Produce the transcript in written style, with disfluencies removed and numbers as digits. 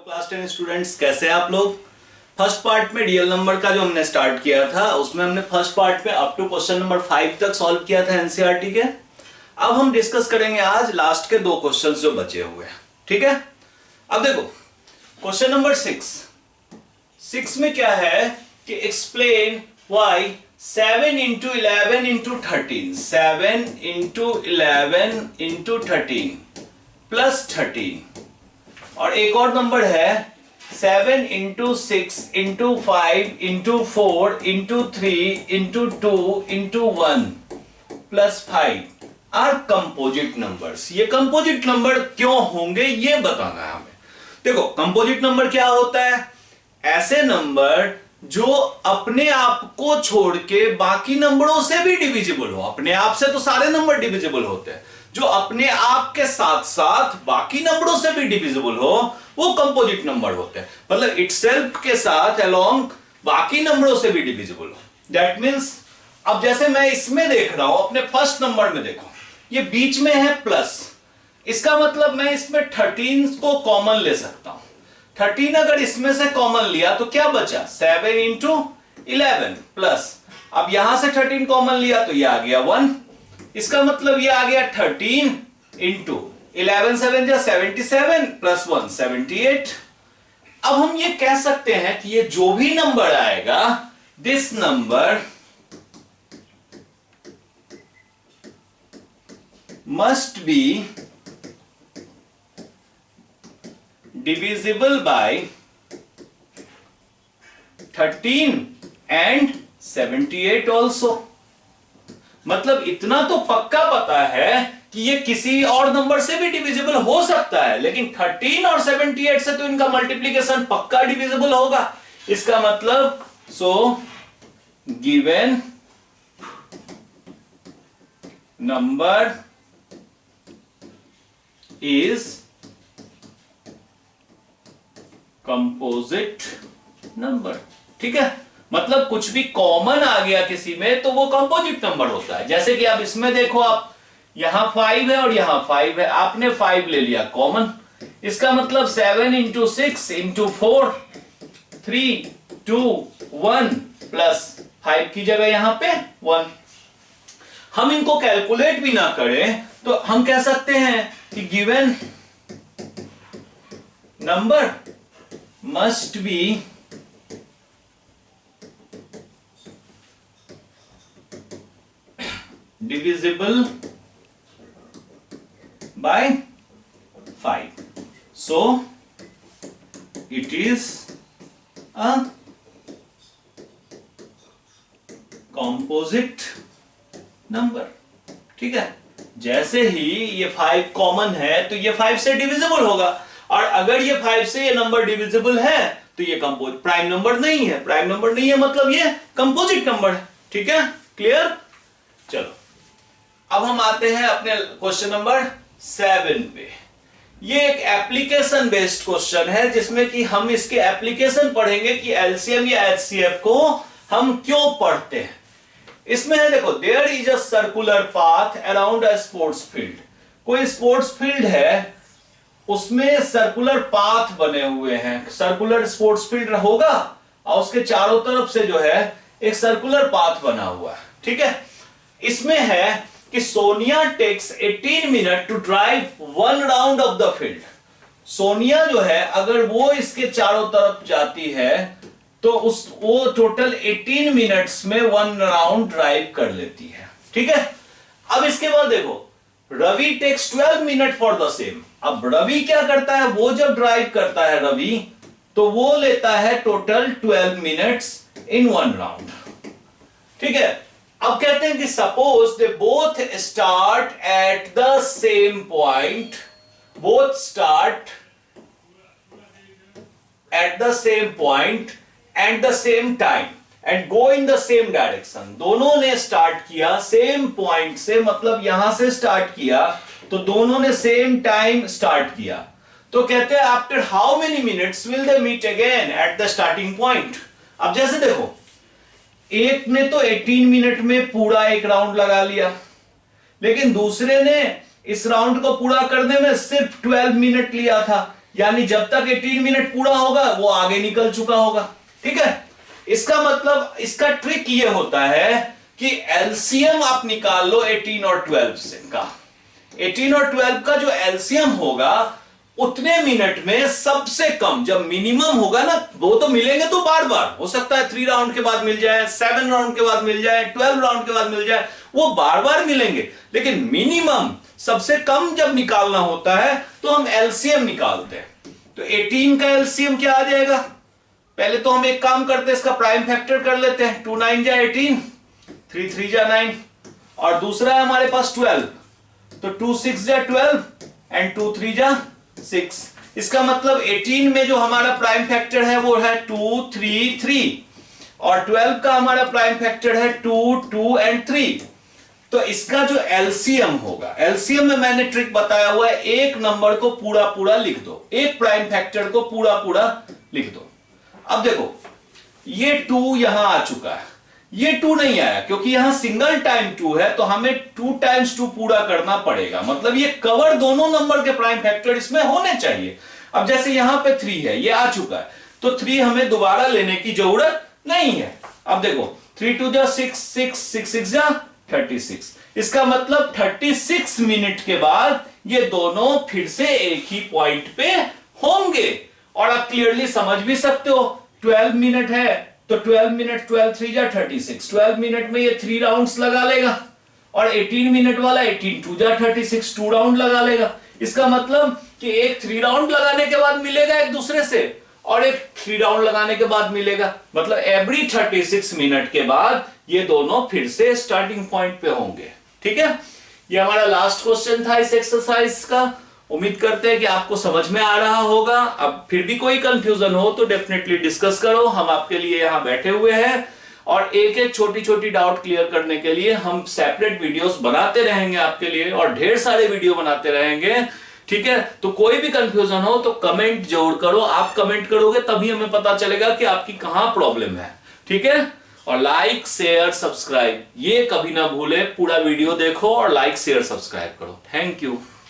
Class 10 students, कैसे हैं आप लोग। फर्स्ट पार्ट में रियल नंबर का जो हमने स्टार्ट किया था उसमें हमने फर्स्ट पार्ट में अप टू क्वेश्चन नंबर 5 तक सॉल्व किया था एनसीईआरटी के। अब हम डिस्कस करेंगे आज लास्ट के 2 क्वेश्चंस जो बचे हुए हैं। ठीक है, अब देखो क्वेश्चन नंबर 6 में क्या है कि explain why 7 into 11 into 13 7 into 11 into 13 plus 13 और एक और नंबर है 7 into 6 into 5 into 4 into 3 into 2 into 1 plus 5 are composite numbers. ये कंपोजिट नंबर क्यों होंगे ये बताना है हमें। देखो कंपोजिट नंबर क्या होता है, ऐसे नंबर जो अपने आप को छोड़ के बाकी नंबरों से भी डिविजिबल हो। अपने आप से तो सारे नंबर डिविजिबल होते हैं, जो अपने आप के साथ साथ बाकी नंबरों से भी डिविजिबल हो वो कंपोजिट नंबर होते हैं। मतलब इटसेल्फ के साथ अलोंग बाकी नंबरों से भी डिविजिबल हो। दैट मींस अब जैसे मैं इसमें देख रहा हूं, अपने फर्स्ट नंबर में देखो, ये बीच में है प्लस, इसका मतलब मैं इसमें 13 को कॉमन ले सकता हूं। 13 अगर इसमें से कॉमन लिया तो क्या बचा 7 into 11 प्लस, अब यहां से 13 कॉमन लिया तो ये आ गया 1, इसका मतलब ये आ गया 13 into 11 7 जा 77 प्लस 1 78। अब हम ये कह सकते हैं कि ये जो भी नंबर आएगा this number must be divisible by 13 and 78 also। मतलब इतना तो पक्का पता है कि ये किसी और नंबर से भी डिविजिबल हो सकता है, लेकिन 13 और 78 से तो इनका मल्टीप्लिकेशन पक्का डिविजिबल होगा। इसका मतलब so given number is composite number. ठीक है, मतलब कुछ भी कॉमन आ गया किसी में तो वो कंपोजिट नंबर होता है। जैसे कि आप इसमें देखो, आप यहां 5 है और यहां 5 है, आपने 5 ले लिया कॉमन, इसका मतलब 7 into 6 into 4 3 2 1 प्लस 5 की जगह यहां पे 1। हम इनको कैलकुलेट भी ना करें तो हम कह सकते हैं कि given number must be divisible by 5, so it is a composite number। ठीक है, जैसे ही ये 5 कॉमन है तो ये 5 से डिविजिबल होगा, और अगर ये 5 से ये नंबर डिविजिबल है तो ये कंपोजिट प्राइम नंबर नहीं है। प्राइम नंबर नहीं है मतलब ये कंपोजिट नंबर है। ठीक है, क्लियर। चलो अब हम आते हैं अपने क्वेश्चन नंबर 7 पे। ये एक एप्लीकेशन बेस्ड क्वेश्चन है जिसमें कि हम इसके एप्लीकेशन पढ़ेंगे कि एलसीएम या एचसीएफ को हम क्यों पढ़ते हैं। इसमें है देखो, there is a circular path around a sports field. कोई स्पोर्ट्स फील्ड है, उसमें सर्कुलर पाथ बने हुए हैं। सर्कुलर स्पोर्ट्स फील्ड होगा और उसके चारों तरफ से जो है एक सर्कुलर पाथ बना हुआ है। ठीक है, इसमें है कि Sonia takes 18 minute to drive 1 round of the field. Sonia जो है अगर वो इसके चारों तरफ जाती है तो वो टोटल 18 मिनट्स में 1 राउंड ड्राइव कर लेती है। ठीक है, अब इसके बाद देखो Ravi takes 12 minute for the same. अब रवि क्या करता है, वो जब ड्राइव करता है रवि तो वो लेता है टोटल 12 मिनट्स इन 1 राउंड। ठीक है, अब कहते हैं कि suppose they both start at the same point, both start at the same point at the same time and go in the same direction. दोनों ने स्टार्ट किया सेम पॉइंट से, मतलब यहां से स्टार्ट किया तो दोनों ने सेम टाइम स्टार्ट किया। तो कहते हैं after how many minutes will they meet again at the starting point. अब जैसे देखो, एक ने तो 18 मिनट में पूरा एक राउंड लगा लिया, लेकिन दूसरे ने इस राउंड को पूरा करने में सिर्फ 12 मिनट लिया था। यानी जब तक 18 मिनट पूरा होगा वो आगे निकल चुका होगा। ठीक है, इसका मतलब इसका ट्रिक ये होता है कि एलसीएम आप निकाल लो 18 और 12 से का। 18 और 12 का जो एलसीएम होगा उतने मिनट में सबसे कम, जब मिनिमम होगा ना, वो तो मिलेंगे तो बार बार हो सकता है 3 राउंड के बाद मिल जाए, 7 राउंड के बाद मिल जाए, 12 राउंड के बाद मिल जाए, वो बार बार मिलेंगे, लेकिन मिनिमम सबसे कम जब निकालना होता है तो हम एलसीएम निकालते हैं। तो 18 का एलसीएम क्या आ जाएगा? पहले तो हम एक काम करते हैं, इसका प्राइम फैक्टर कर लेते हैं। 2 9 जा 18, 3 3 जा 9, और दूसरा है हमारे पास 12, तो 2 6 जा 12 एंड 2 3 जा 6। इसका मतलब 18 में जो हमारा प्राइम फैक्टर है वो है 2 3 3, और 12 का हमारा प्राइम फैक्टर है 2 2 एंड 3। तो इसका जो एलसीएम होगा, एलसीएम में मैंने ट्रिक बताया हुआ है, एक नंबर को पूरा पूरा लिख दो, एक प्राइम फैक्टर को पूरा पूरा लिख दो। अब देखो ये 2 यहां आ चुका है, ये 2 नहीं आया क्योंकि यहां सिंगल टाइम 2 है, तो हमें 2 टाइम्स 2 पूरा करना पड़ेगा। मतलब ये कवर दोनों नंबर के प्राइम फैक्टर इसमें होने चाहिए। अब जैसे यहां पे 3 है, ये आ चुका है, तो 3 हमें दोबारा लेने की जरूरत नहीं है। अब देखो 3 2 जा 6 6 6 6 जा 36। इसका मतलब 36 मिनट के बाद ये दोनों फिर से एक ही पॉइंट पे होंगे। और आप क्लियरली समझ भी सकते हो, 12 मिनट है तो 12 मिनट 12 3 जा 36, 12 मिनट में ये 3 राउंड्स लगा लेगा, और 18 मिनट वाला 18 2 जा 36, 2 राउंड लगा लेगा। इसका मतलब कि एक 3 राउंड लगाने के बाद मिलेगा एक दूसरे से, और एक 3 राउंड लगाने के बाद मिलेगा। मतलब एवरी 36 मिनट के बाद ये दोनों फिर से स्टार्टिंग पॉइंट पे होंगे। ठीक है, ये हमारा लास्ट क्वेश्चन था इस एक्सरसाइज का। उम्मीद करते हैं कि आपको समझ में आ रहा होगा। अब फिर भी कोई कंफ्यूजन हो तो डेफिनेटली डिस्कस करो, हम आपके लिए यहां बैठे हुए हैं, और एक एक छोटी छोटी डाउट क्लियर करने के लिए हम सेपरेट वीडियोस बनाते रहेंगे आपके लिए, और ढेर सारे वीडियो बनाते रहेंगे। ठीक है, तो कोई भी कंफ्यूजन हो तो कमेंट जरूर करो। आप कमेंट करोगे तभी हमें पता चलेगा कि आपकी कहां प्रॉब्लम है। ठीक है, और लाइक शेयर सब्सक्राइब ये कभी ना भूले, पूरा वीडियो देखो और लाइक शेयर सब्सक्राइब करो। Thank you.